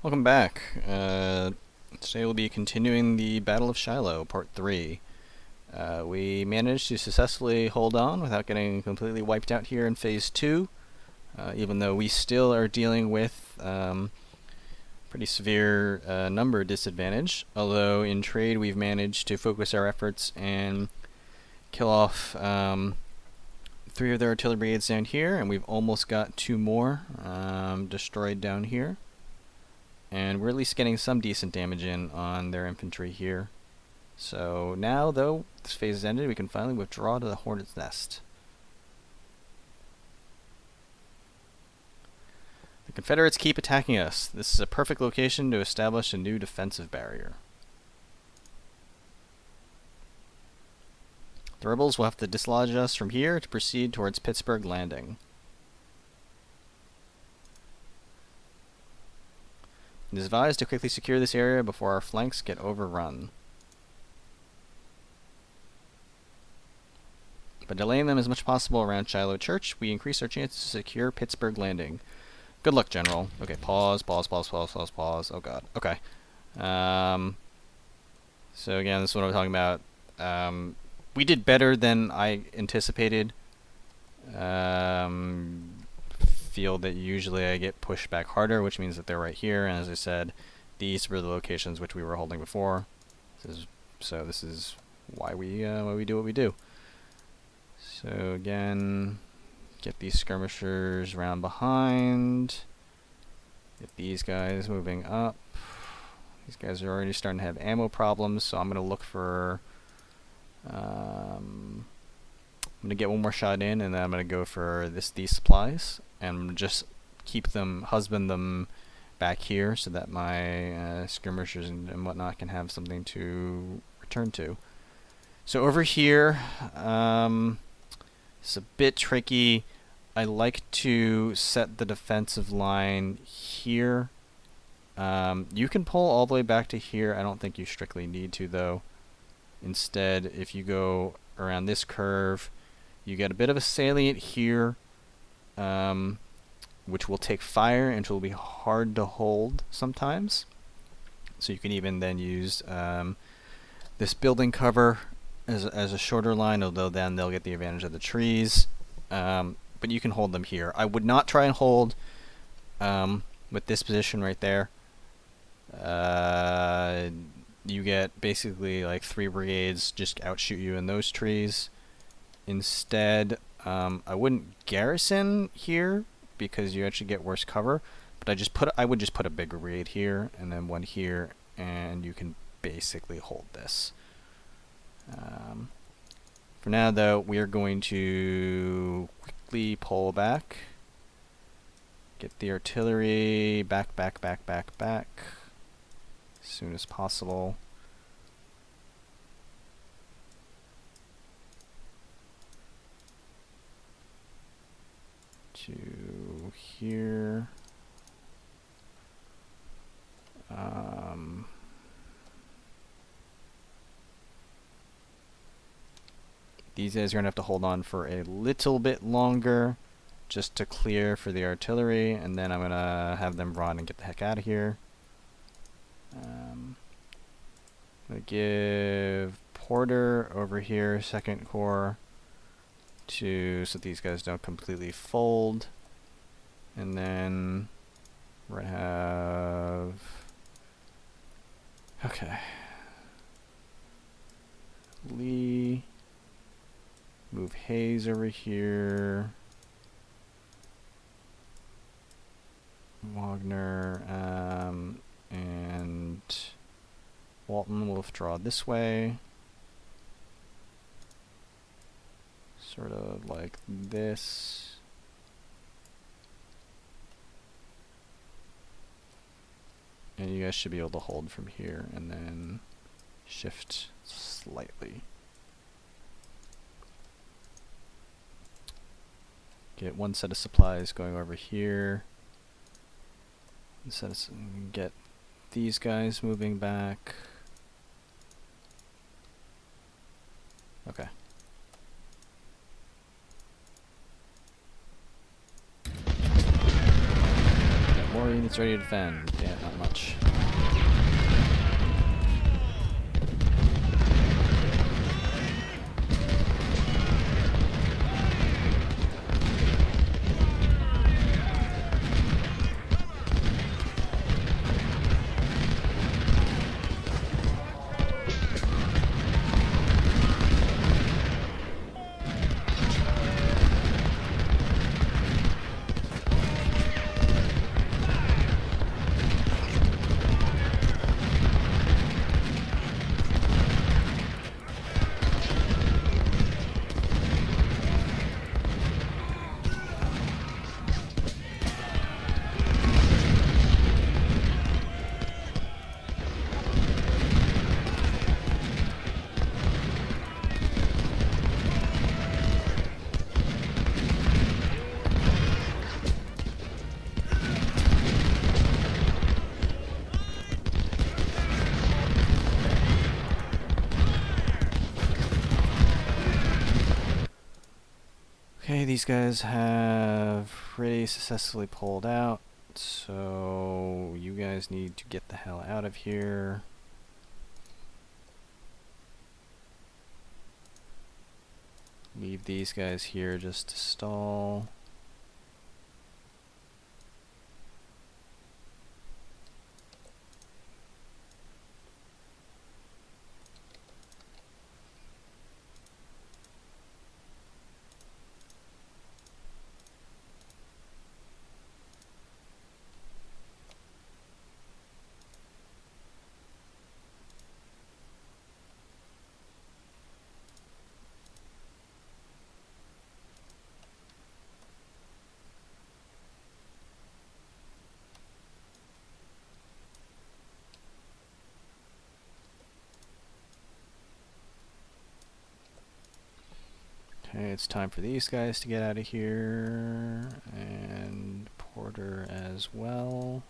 Welcome back. Today we'll be continuing the Battle of Shiloh, Part 3. We managed to successfully hold on without getting completely wiped out here in Phase 2, even though we still are dealing with pretty severe number disadvantage, although in trade we've managed to focus our efforts and kill off 3 of their artillery brigades down here, and we've almost got 2 more destroyed down here. And we're at least getting some decent damage in on their infantry here. So now, though this phase is ended, we can finally withdraw to the hornet's nest. The Confederates keep attacking us. This is a perfect location to establish a new defensive barrier. The rebels will have to dislodge us from here to proceed towards Pittsburgh Landing. It is advised to quickly secure this area before our flanks get overrun. By delaying them as much as possible around Shiloh Church, we increase our chances to secure Pittsburgh Landing. Good luck, General. Okay, pause. Oh god. Okay. So again, this is what I'm talking about. We did better than I anticipated. Feel that usually I get pushed back harder, which means that they're right here, and as I said, these were the locations which we were holding before. This is why we do what we do. So again, get these skirmishers around behind, get these guys moving up. These guys are already starting to have ammo problems, so I'm going to look for I'm going to get one more shot in, and then I'm going to go for these supplies, and just husband them back here, so that my skirmishers and whatnot can have something to return to. So over here, it's a bit tricky. I like to set the defensive line here. You can pull all the way back to here. I don't think you strictly need to, though. Instead, if you go around this curve, you get a bit of a salient here, which will take fire and will be hard to hold sometimes. So you can even then use this building cover as a shorter line, although then they'll get the advantage of the trees. But you can hold them here. I would not try and hold with this position right there. You get basically like 3 brigades just outshoot you in those trees. Instead, I wouldn't garrison here because you actually get worse cover, but I would just put a bigger brigade here and then one here, and you can basically hold this. For now, though, we are going to quickly pull back, get the artillery back as soon as possible. To here. These guys are going to have to hold on for a little bit longer just to clear for the artillery, and then I'm going to have them run and get the heck out of here. I'm going to give Porter over here 2nd Corps so these guys don't completely fold. And then we're going to have... Okay. Lee. Move Hayes over here. Wagner. And Walton will withdraw this way. Sort of like this. And you guys should be able to hold from here and then shift slightly. Get one set of supplies going over here. Get these guys moving back. Okay. Got more Units ready to defend. Yeah, not much. Okay, these guys have pretty successfully pulled out, so you guys need to get the hell out of here. Leave these guys here just to stall. Okay, it's time for these guys to get out of here, and Porter as well.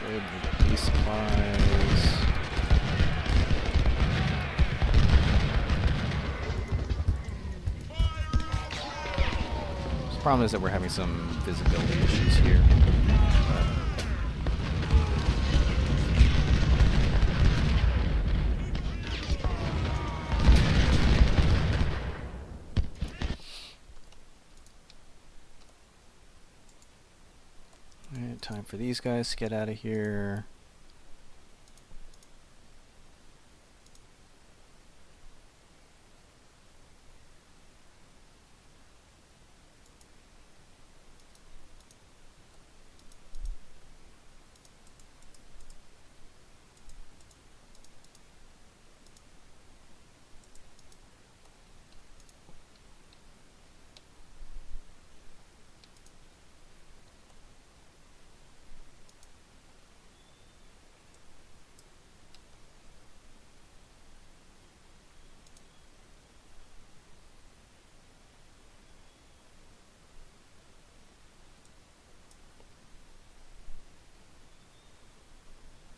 Good, we got these supplies. The problem is that we're having some visibility issues here. Alright, time for these guys to get out of here.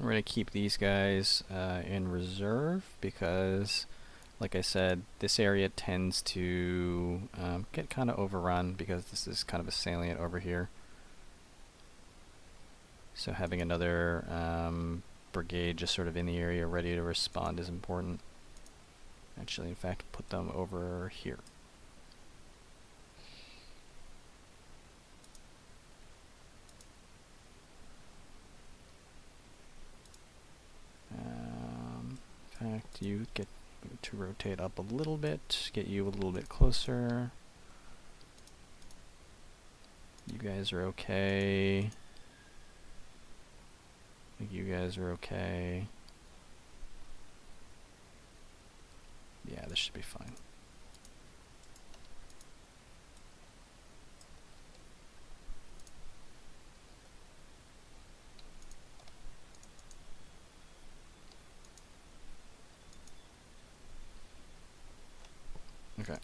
We're going to keep these guys in reserve because, like I said, this area tends to get kind of overrun because this is kind of a salient over here. So having another brigade just sort of in the area ready to respond is important. Actually, in fact, put them over here. In fact, you get to rotate up a little bit, get you a little bit closer. You guys are okay. you guys are okay. Yeah, this should be fine. Okay.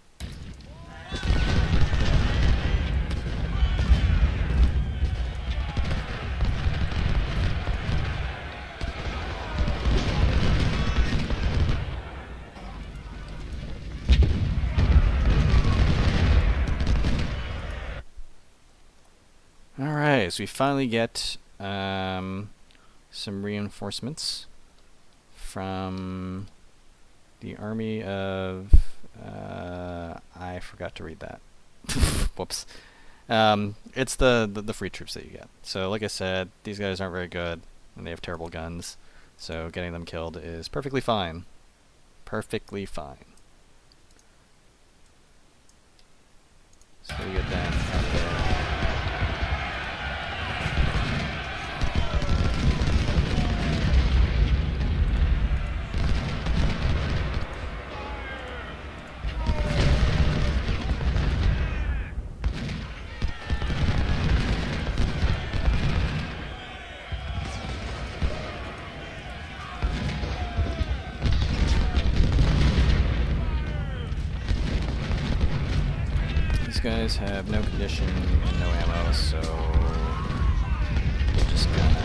Alright, so we finally get some reinforcements from the army of... I forgot to read that. Whoops. It's the free troops that you get. So like I said, these guys aren't very good, and they have terrible guns. So getting them killed is perfectly fine. Perfectly fine. So we get them out there. These guys have no condition and no ammo, so we're just gonna...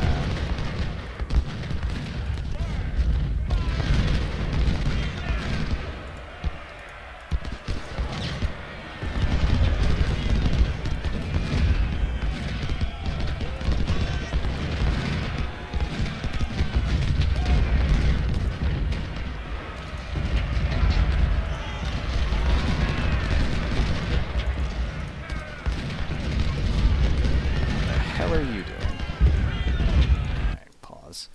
What are you doing? Alright, pause.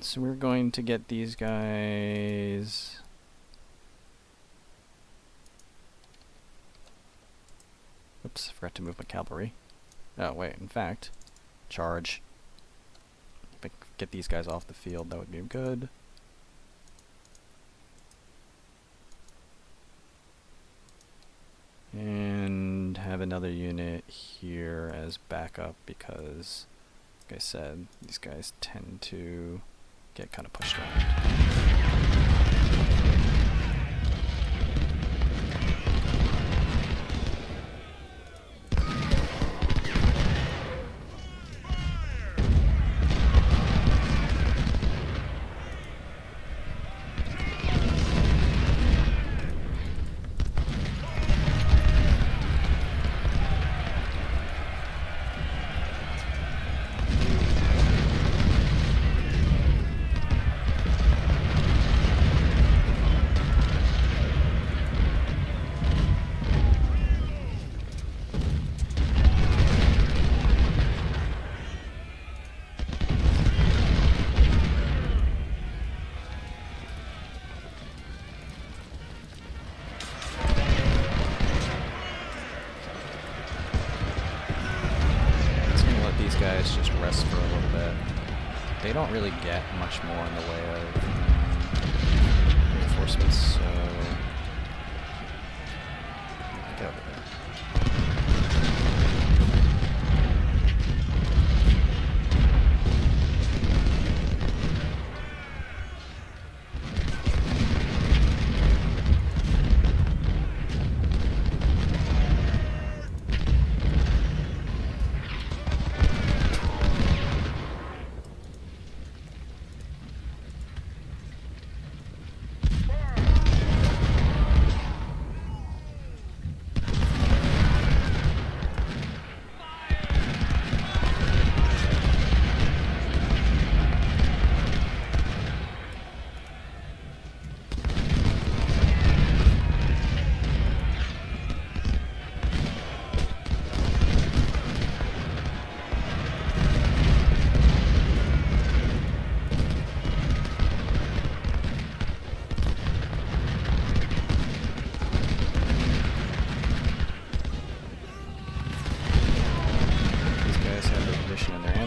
So we're going to get these guys... Oops, I forgot to move my cavalry. Oh, wait, in fact, charge. If I could get these guys off the field, that would be good. And have another unit here as backup because, like I said, these guys tend to get kind of pushed around. These guys just rest for a little bit. They don't really get much more in the way of reinforcements, so get over there.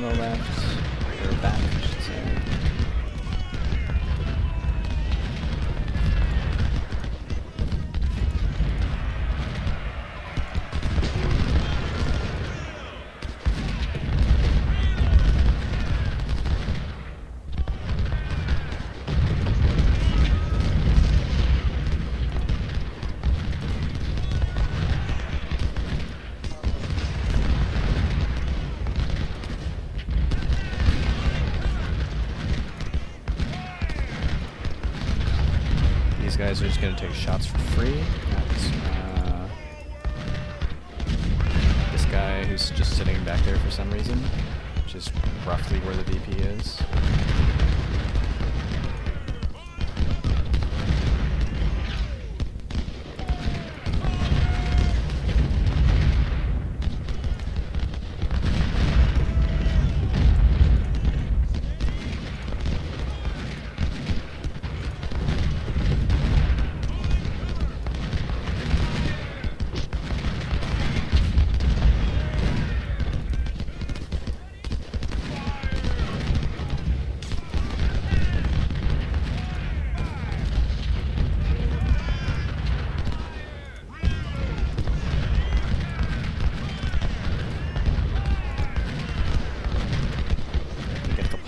the left, or back, I should say. These guys are just going to take shots for free. This guy who's just sitting back there for some reason, which is roughly where the VP is.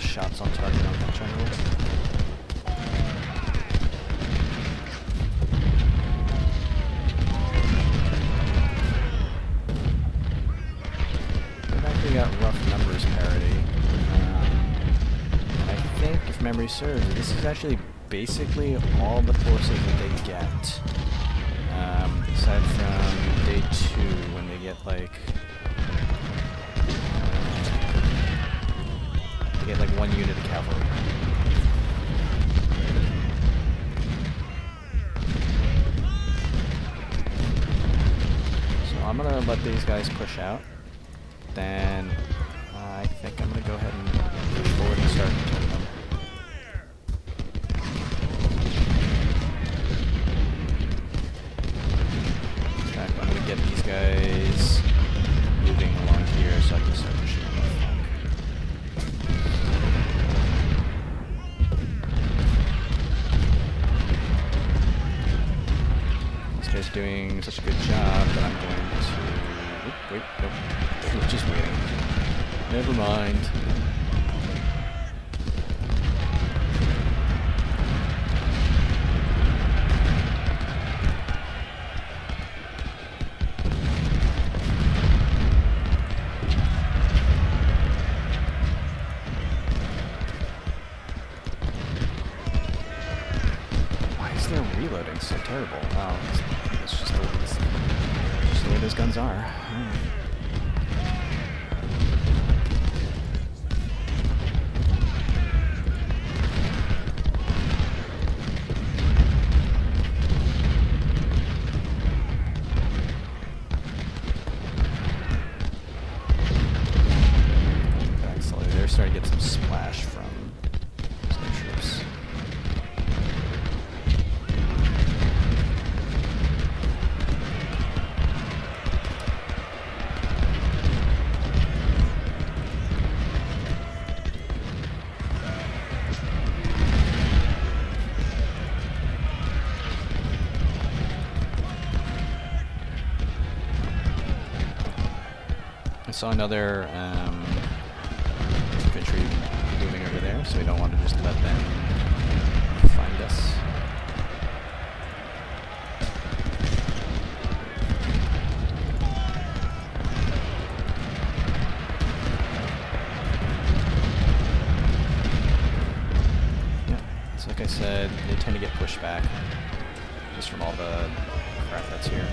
Shots on target on that general. We've actually got rough numbers parity. I think, if memory serves, this is actually basically all the forces that they get. Aside from day 2, when they get like... get like 1 unit of cavalry. So I'm gonna let these guys push out. Then I think I'm gonna go ahead and push forward and start killing them. In fact, I'm gonna get these guys moving along here so I can start pushing them off. Is doing such a good job that I'm going to... Oop, wait, nope. We're just waiting. Never mind. Why is their reloading so terrible? Wow. It's just the way those guns are. Excellent. They're starting to get some splash from some troops. I saw another infantry moving over there, so we don't want to just let them find us. Yeah, so like I said, they tend to get pushed back just from all the crap that's here.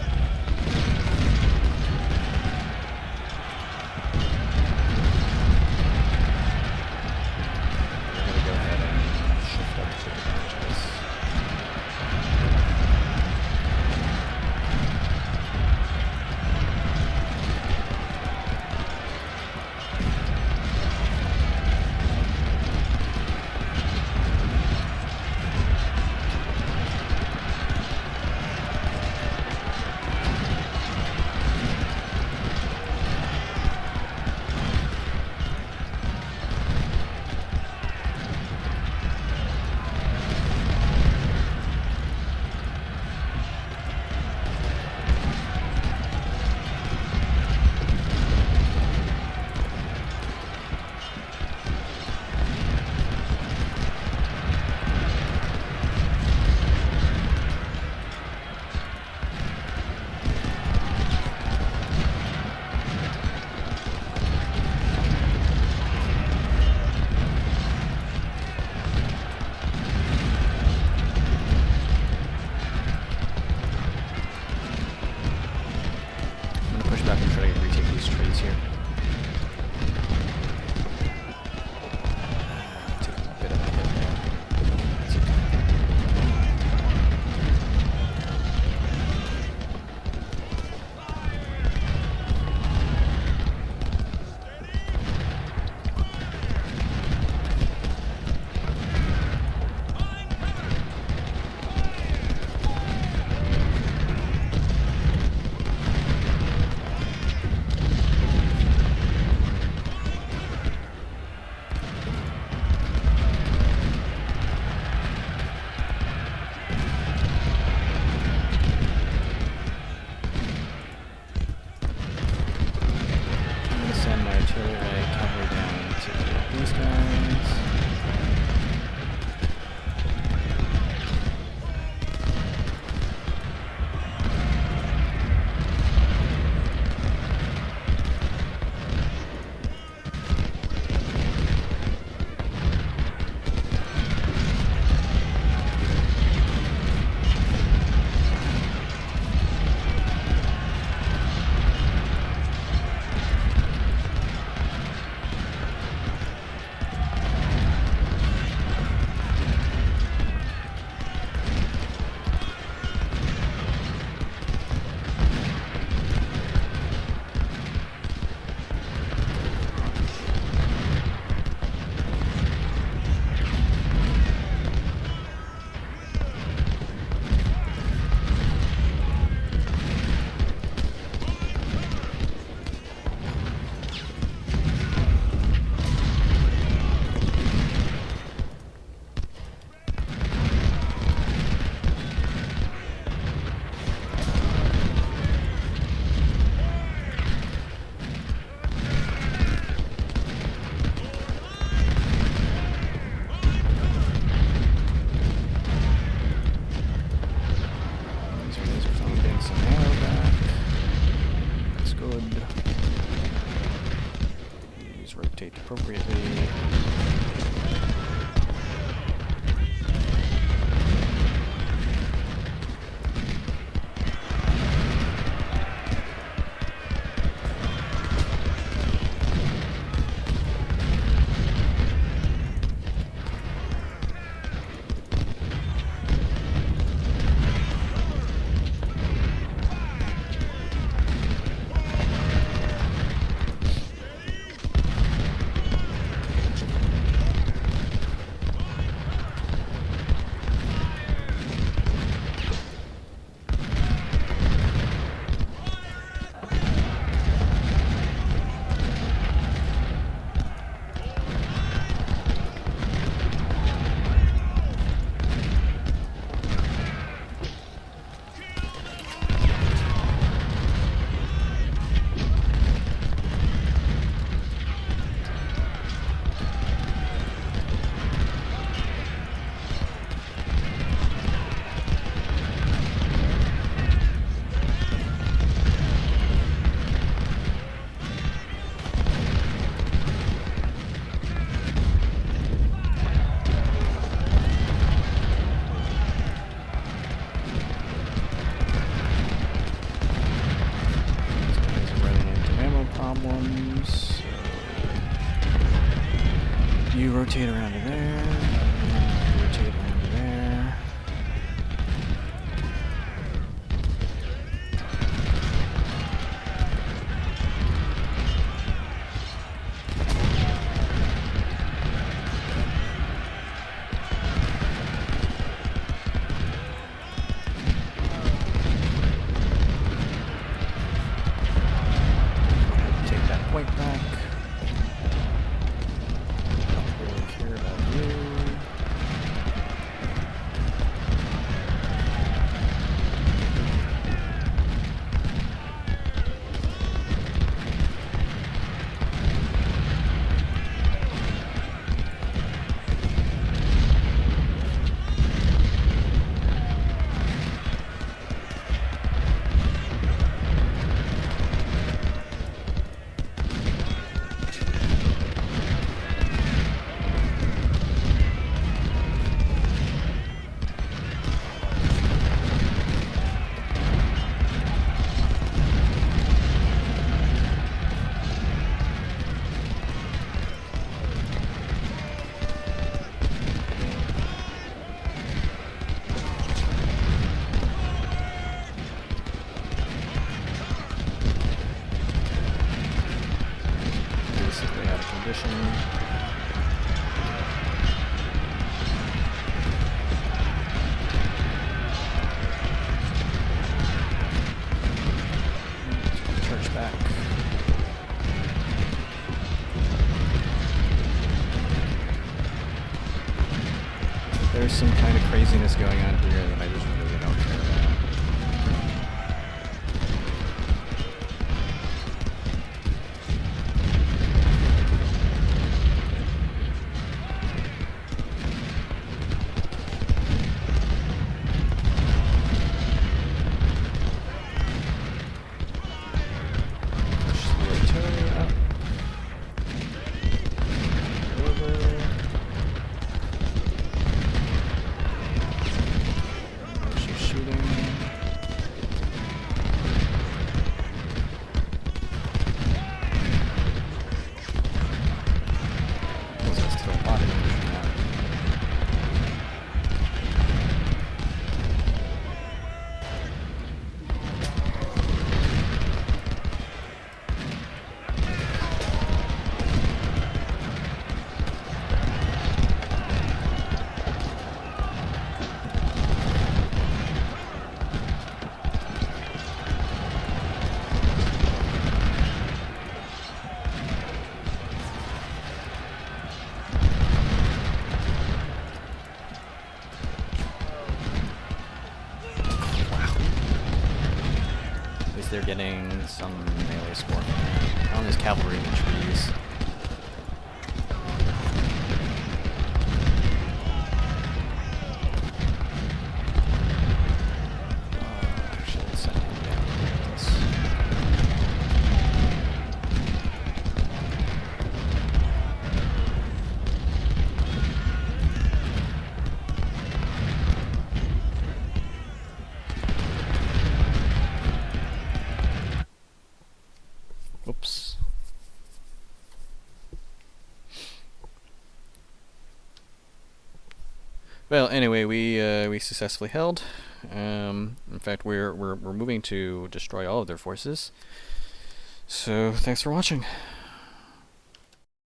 appropriately. Problems. You rotate around to there. Rotate around to there. Point back. Don't really care about you. There's some kind of craziness going on here that I just really don't care about. They're getting some melee score on his cavalry in the trees. Should send him down like this. Well, anyway, we successfully held. In fact, we're moving to destroy all of their forces. So thanks for watching.